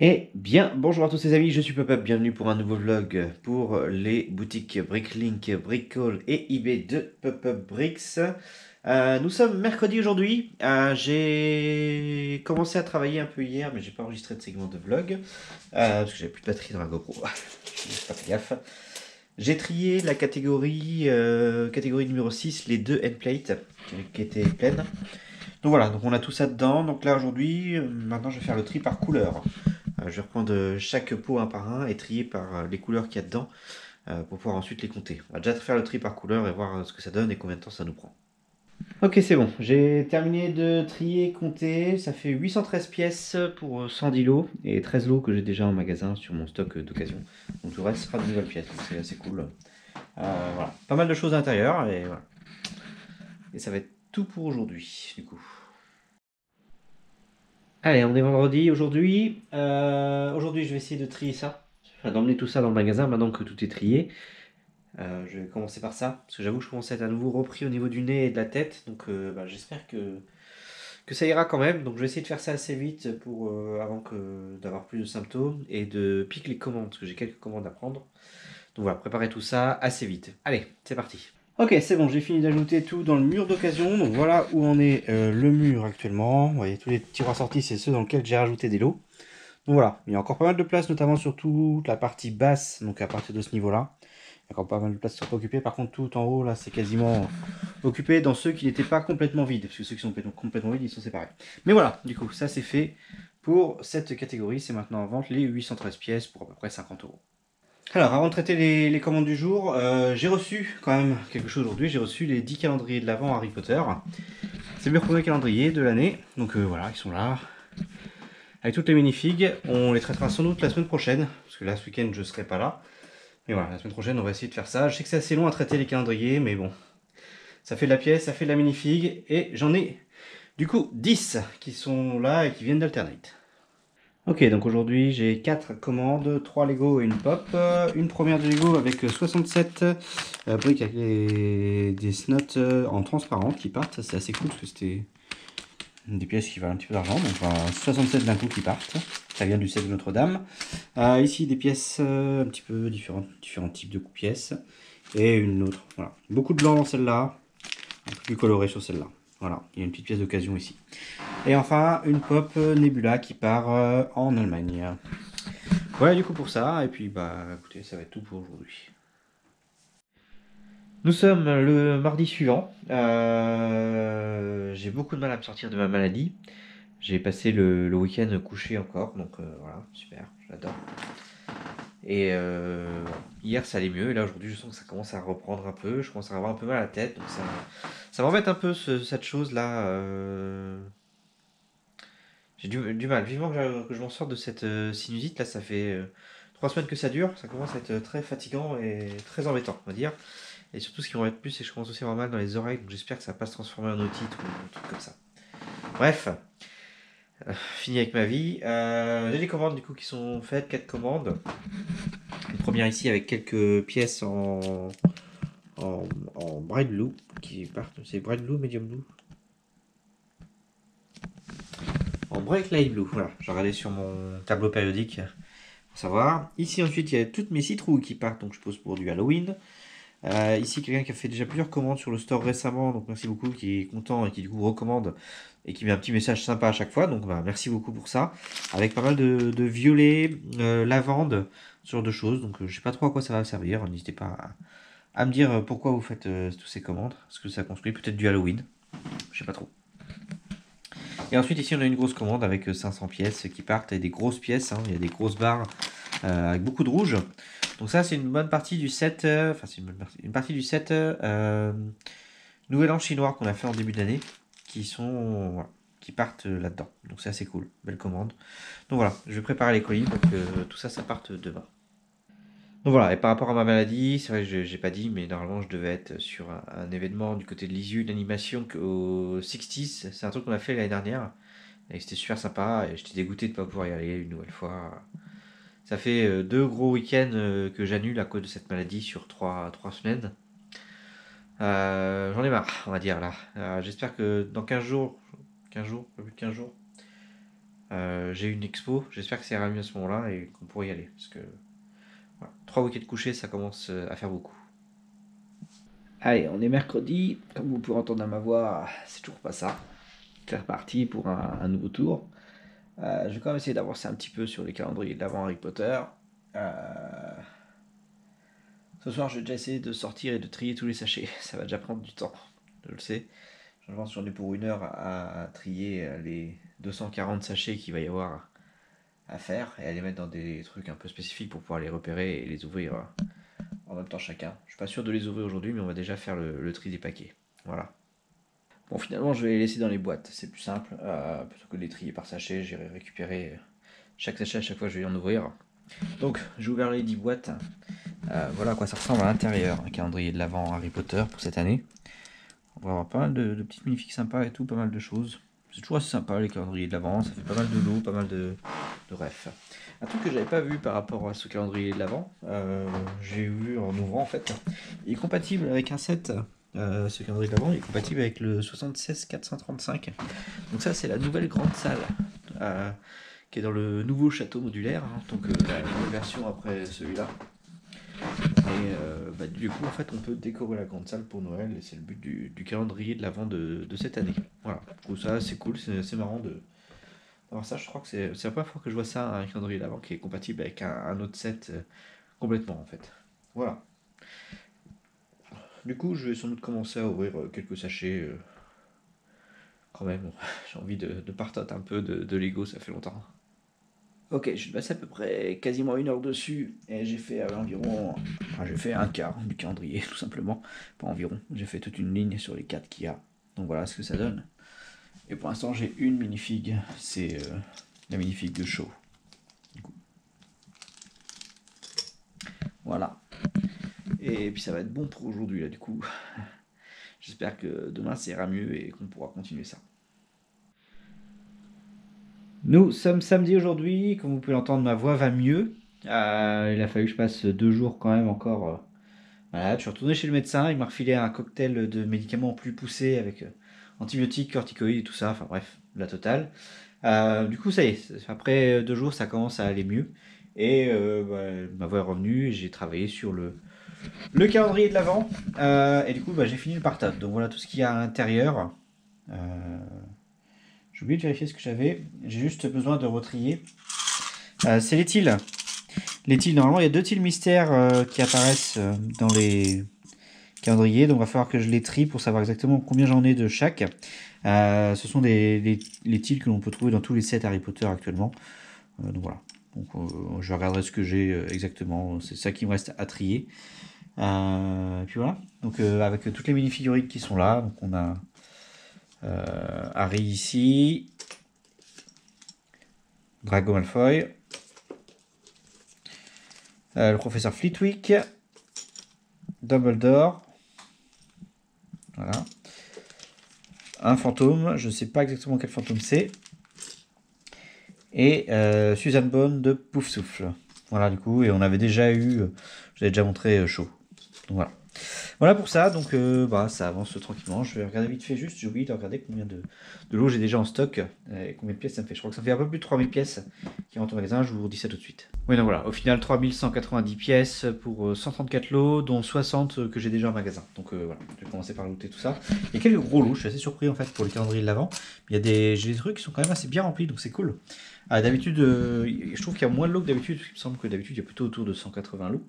Eh bien, bonjour à tous les amis, je suis Pop-Up, bienvenue pour un nouveau vlog pour les boutiques Bricklink, Brickall et eBay de Pop-Up Bricks. Nous sommes mercredi aujourd'hui, j'ai commencé à travailler un peu hier mais j'ai pas enregistré de segment de vlog parce que j'avais plus de batterie dans la GoPro, j'ai pas fait gaffe. J'ai trié la catégorie numéro 6, les deux endplates qui étaient pleines. Donc voilà, donc on a tout ça dedans. Donc là aujourd'hui, maintenant je vais faire le tri par couleur. Je vais reprendre chaque pot un par un et trier par les couleurs qu'il y a dedans pour pouvoir ensuite les compter. On va déjà faire le tri par couleur et voir ce que ça donne et combien de temps ça nous prend. Ok, c'est bon. J'ai terminé de trier, compter. Ça fait 813 pièces pour 110 lots et 13 lots que j'ai déjà en magasin sur mon stock d'occasion. Donc tout le reste sera de nouvelles pièces. Donc c'est assez cool. Voilà. Pas mal de choses à l'intérieur et voilà. Et ça va être tout pour aujourd'hui, du coup. Allez, on est vendredi aujourd'hui. Aujourd'hui, je vais essayer de trier ça. Enfin, d'emmener tout ça dans le magasin maintenant que tout est trié. Je vais commencer par ça, parce que j'avoue que je commence à être à nouveau repris au niveau du nez et de la tête, donc j'espère que ça ira quand même. Donc je vais essayer de faire ça assez vite pour avant d'avoir plus de symptômes et de piquer les commandes, parce que j'ai quelques commandes à prendre. Donc voilà, préparer tout ça assez vite. Allez, c'est parti. Ok, c'est bon, j'ai fini d'ajouter tout dans le mur d'occasion. Donc voilà où en est le mur actuellement. Vous voyez, tous les tiroirs sortis, c'est ceux dans lesquels j'ai rajouté des lots. Donc voilà, il y a encore pas mal de place, notamment sur toute la partie basse, donc à partir de ce niveau-là. Il y a encore pas mal de place qui sont pas occupées. Par contre, tout en haut, là, c'est quasiment occupé dans ceux qui n'étaient pas complètement vides. Parce que ceux qui sont complètement vides, ils sont séparés. Mais voilà, du coup, ça c'est fait pour cette catégorie. C'est maintenant en vente les 813 pièces pour à peu près 50 euros. Alors, avant de traiter les commandes du jour, j'ai reçu quand même quelque chose aujourd'hui. J'ai reçu les 10 calendriers de l'Avent Harry Potter. C'est mes premiers calendriers de l'année. Donc voilà, ils sont là. Avec toutes les minifigs, on les traitera sans doute la semaine prochaine. Parce que là, ce week-end, je ne serai pas là. Mais voilà, la semaine prochaine, on va essayer de faire ça. Je sais que c'est assez long à traiter les calendriers, mais bon. Ça fait de la pièce, ça fait de la minifig. Et j'en ai, du coup, 10 qui sont là et qui viennent d'Alternate. Ok, donc aujourd'hui, j'ai 4 commandes, 3 Lego et une pop. Une première de Lego avec 67 briques avec des snots en transparent qui partent. C'est assez cool parce que c'était des pièces qui valent un petit peu d'argent. Donc 67 d'un coup qui partent. Ça vient du set de Notre-Dame. Ici, des pièces un petit peu différents types de pièces. Et une autre. Voilà. Beaucoup de blanc dans celle-là. Un peu plus coloré sur celle-là. Voilà, il y a une petite pièce d'occasion ici. Et enfin, une pop Nebula qui part en Allemagne. Voilà du coup pour ça. Et puis, bah écoutez, ça va être tout pour aujourd'hui. Nous sommes le mardi suivant. J'ai beaucoup de mal à me sortir de ma maladie. J'ai passé le week-end couché encore, donc voilà, super, j'adore. Et hier ça allait mieux, et là aujourd'hui je sens que ça commence à reprendre un peu, je commence à avoir un peu mal à la tête, donc ça m'embête un peu cette chose-là. J'ai du mal, vivement que je m'en sorte de cette sinusite, là ça fait 3 semaines que ça dure, ça commence à être très fatigant et très embêtant, on va dire. Et surtout ce qui m'embête plus, c'est que je commence aussi à avoir mal dans les oreilles, donc j'espère que ça va pas se transformer en otite ou un truc comme ça. Bref, fini avec ma vie. J'ai des commandes du coup qui sont faites, 4 commandes. Une première ici avec quelques pièces en, en bright blue qui partent. C'est bright blue, medium blue. En bright light blue, voilà. J'ai regardé sur mon tableau périodique pour savoir. Ici ensuite il y a toutes mes citrouilles qui partent, donc je pose pour du Halloween. Ici quelqu'un qui a fait déjà plusieurs commandes sur le store récemment, donc merci beaucoup, qui est content et qui du coup recommande et qui met un petit message sympa à chaque fois, donc bah, merci beaucoup pour ça. Avec pas mal de violet, lavande, ce genre de choses, donc je sais pas trop à quoi ça va servir, n'hésitez pas à me dire pourquoi vous faites toutes ces commandes, est-ce que ça construit peut-être du Halloween, je sais pas trop. Et ensuite ici on a une grosse commande avec 500 pièces qui partent et des grosses pièces, hein, il y a des grosses barres avec beaucoup de rouge. Donc ça c'est une bonne partie du set, enfin c'est une partie du set Nouvel An chinois qu'on a fait en début d'année, qui sont voilà, qui partent là-dedans. Donc c'est assez cool, belle commande. Donc voilà, je vais préparer les colis pour que tout ça, ça parte demain. Donc voilà, et par rapport à ma maladie, c'est vrai que j'ai pas dit, mais normalement je devais être sur un événement du côté de l'ISU, d'animation au 60s. C'est un truc qu'on a fait l'année dernière, et c'était super sympa, et j'étais dégoûté de ne pas pouvoir y aller une nouvelle fois. Ça fait 2 gros week-ends que j'annule à cause de cette maladie sur 3 semaines. J'en ai marre, on va dire là. J'espère que dans 15 jours, 15 jours, un peu plus de 15 jours, j'ai une expo, j'espère que ça ira mieux à ce moment-là et qu'on pourra y aller. Parce que voilà, 3 week-ends couchés, ça commence à faire beaucoup. Allez, on est mercredi, comme vous pouvez entendre à ma voix, c'est toujours pas ça. C'est reparti pour un nouveau tour. Je vais quand même essayer d'avancer un petit peu sur les calendriers de l'avant Harry Potter. Ce soir, je vais déjà essayer de sortir et de trier tous les sachets. Ça va déjà prendre du temps, je le sais. Je pense que j'en ai pour 1 heure à trier les 240 sachets qu'il va y avoir à faire et à les mettre dans des trucs un peu spécifiques pour pouvoir les repérer et les ouvrir en même temps chacun. Je suis pas sûr de les ouvrir aujourd'hui, mais on va déjà faire le tri des paquets. Voilà. Bon, finalement, je vais les laisser dans les boîtes. C'est plus simple. Plutôt que de les trier par sachet, j'irai récupérer chaque sachet à chaque fois, je vais en ouvrir. Donc, j'ai ouvert les 10 boîtes. Voilà à quoi ça ressemble à l'intérieur. Un calendrier de l'avant Harry Potter pour cette année. On va avoir pas mal de petites minifigs sympas et tout, pas mal de choses. C'est toujours assez sympa les calendriers de l'avant, ça fait pas mal de lots, pas mal de refs. Un truc que j'avais pas vu par rapport à ce calendrier de l'avant, j'ai vu en ouvrant en fait, il est compatible avec un set. Ce calendrier de l'avant est compatible avec le 76435. Donc ça c'est la nouvelle grande salle qui est dans le nouveau château modulaire, hein, donc la nouvelle version après celui-là. Et du coup, en fait, on peut décorer la grande salle pour Noël, et c'est le but du calendrier de l'avant de cette année. Voilà, je trouve ça c'est cool, c'est marrant d'avoir ça. Je crois que c'est la première fois que je vois ça, un calendrier de l'avant qui est compatible avec un autre set complètement, en fait. Voilà. Du coup, je vais sans doute commencer à ouvrir quelques sachets. Quand même, j'ai envie de partager un peu de Lego, ça fait longtemps. Ok, je suis passé à peu près quasiment 1 heure dessus et j'ai fait environ. Enfin, j'ai fait un quart du calendrier, tout simplement. Pas environ, j'ai fait toute une ligne sur les 4 qu'il y a. Donc voilà ce que ça donne. Et pour l'instant, j'ai une minifig, c'est la minifig de show. Du coup. Voilà. Et puis ça va être bon pour aujourd'hui, là, du coup. J'espère que demain ça ira mieux et qu'on pourra continuer ça. Nous sommes samedi aujourd'hui, comme vous pouvez l'entendre, ma voix va mieux. Il a fallu que je passe 2 jours quand même encore. Voilà, je suis retourné chez le médecin, il m'a refilé un cocktail de médicaments plus poussés avec antibiotiques, corticoïdes et tout ça, enfin bref, la totale. Du coup, ça y est, après 2 jours, ça commence à aller mieux. Et ma voix est revenue et j'ai travaillé sur le calendrier de l'avant. Et du coup, j'ai fini le partage. Donc voilà tout ce qu'il y a à l'intérieur. J'ai oublié de vérifier ce que j'avais. J'ai juste besoin de retrier. C'est les tiles. Les tiles, normalement, il y a 2 tiles mystères qui apparaissent dans les calendriers. Donc, il va falloir que je les trie pour savoir exactement combien j'en ai de chaque. Ce sont les tiles que l'on peut trouver dans tous les sets Harry Potter actuellement. Donc, voilà. Donc, je regarderai ce que j'ai exactement. C'est ça qui me reste à trier. Et puis voilà. Donc, avec toutes les mini-figurines qui sont là. Donc, on a Harry ici. Drago Malfoy. Le professeur Flitwick. Dumbledore. Voilà. Un fantôme. Je ne sais pas exactement quel fantôme c'est. Et Suzanne Bone de Poufsouffle. Voilà, du coup. Et on avait déjà eu... je l'avais déjà montré chaud. Donc voilà. Voilà pour ça, donc ça avance tranquillement. Je vais regarder vite fait juste, j'ai oublié de regarder combien de lots j'ai déjà en stock et combien de pièces ça me fait. Je crois que ça fait un peu plus de 3000 pièces qui rentrent au magasin, je vous dis ça tout de suite. Oui, donc voilà, au final 3190 pièces pour 134 lots, dont 60 que j'ai déjà en magasin. Donc voilà, je vais commencer par looter tout ça. Il y a quelques gros lots, je suis assez surpris en fait pour les calendriers de l'avant. J'ai des trucs qui sont quand même assez bien remplis, donc c'est cool. D'habitude, je trouve qu'il y a moins de lots que d'habitude, il me semble que d'habitude il y a plutôt autour de 180 lots.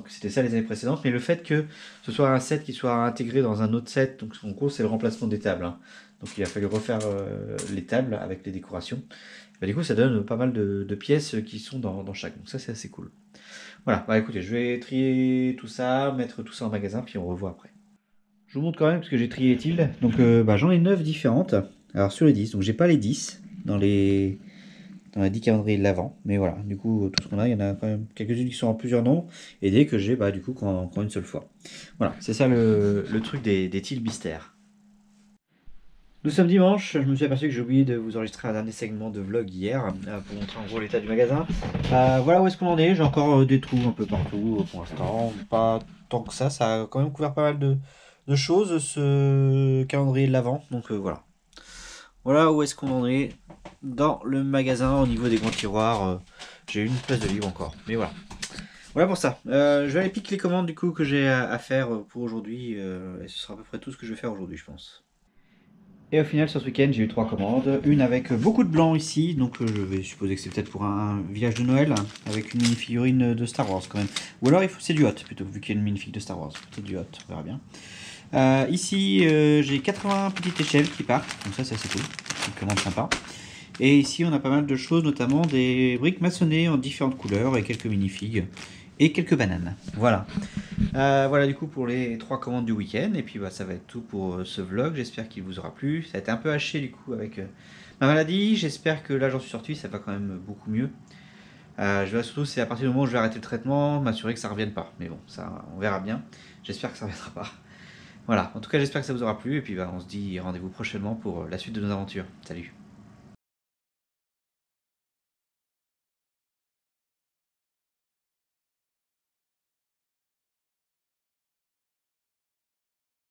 C'était ça les années précédentes, mais le fait que ce soit un set qui soit intégré dans un autre set, donc en gros c'est le remplacement des tables, hein. Donc il a fallu refaire les tables avec les décorations. Du coup ça donne pas mal de pièces qui sont dans chaque, donc ça c'est assez cool. Voilà, écoutez, je vais trier tout ça, mettre tout ça en magasin, puis on revoit après. Je vous montre quand même parce que j'ai trié les tiles, donc j'en ai 9 différentes, alors sur les 10, donc j'ai pas les 10 dans les 10 calendriers de l'avant, mais voilà, du coup tout ce qu'on a, il y en a quand même quelques-unes qui sont en plusieurs nombres, et des que j'ai du coup qu'en une seule fois. Voilà, c'est ça le truc des tiles mystères. Nous sommes dimanche, je me suis aperçu que j'ai oublié de vous enregistrer un dernier segment de vlog hier, pour montrer en gros l'état du magasin. Voilà où est-ce qu'on en est, j'ai encore des trous un peu partout pour l'instant, pas tant que ça a quand même couvert pas mal de choses ce calendrier de l'avant, donc voilà. Voilà où est-ce qu'on en est dans le magasin au niveau des grands tiroirs. J'ai une place de libre encore, mais voilà. Voilà pour ça. Je vais aller piquer les commandes du coup que j'ai à faire pour aujourd'hui. Et ce sera à peu près tout ce que je vais faire aujourd'hui, je pense. Et au final, sur ce week-end, j'ai eu 3 commandes. Une avec beaucoup de blanc ici, donc je vais supposer que c'est peut-être pour un village de Noël, avec une mini-figurine de Star Wars quand même. Ou alors c'est du hot plutôt, vu qu'il y a une minifig de Star Wars. Peut-être du hot, on verra bien. Ici, j'ai 80 petites échelles qui partent, donc ça c'est assez cool, une commande sympa. Et ici, on a pas mal de choses, notamment des briques maçonnées en différentes couleurs et quelques minifigs et quelques bananes. Voilà. Voilà du coup pour les 3 commandes du week-end. Et puis bah, ça va être tout pour ce vlog. J'espère qu'il vous aura plu. Ça a été un peu haché du coup avec ma maladie. J'espère que là j'en suis sorti. Ça va quand même beaucoup mieux. Je vais surtout, c'est à partir du moment où je vais arrêter le traitement, m'assurer que ça ne revienne pas. Mais bon, ça on verra bien. J'espère que ça ne reviendra pas. Voilà. En tout cas, j'espère que ça vous aura plu. Et puis bah, on se dit rendez-vous prochainement pour la suite de nos aventures. Salut.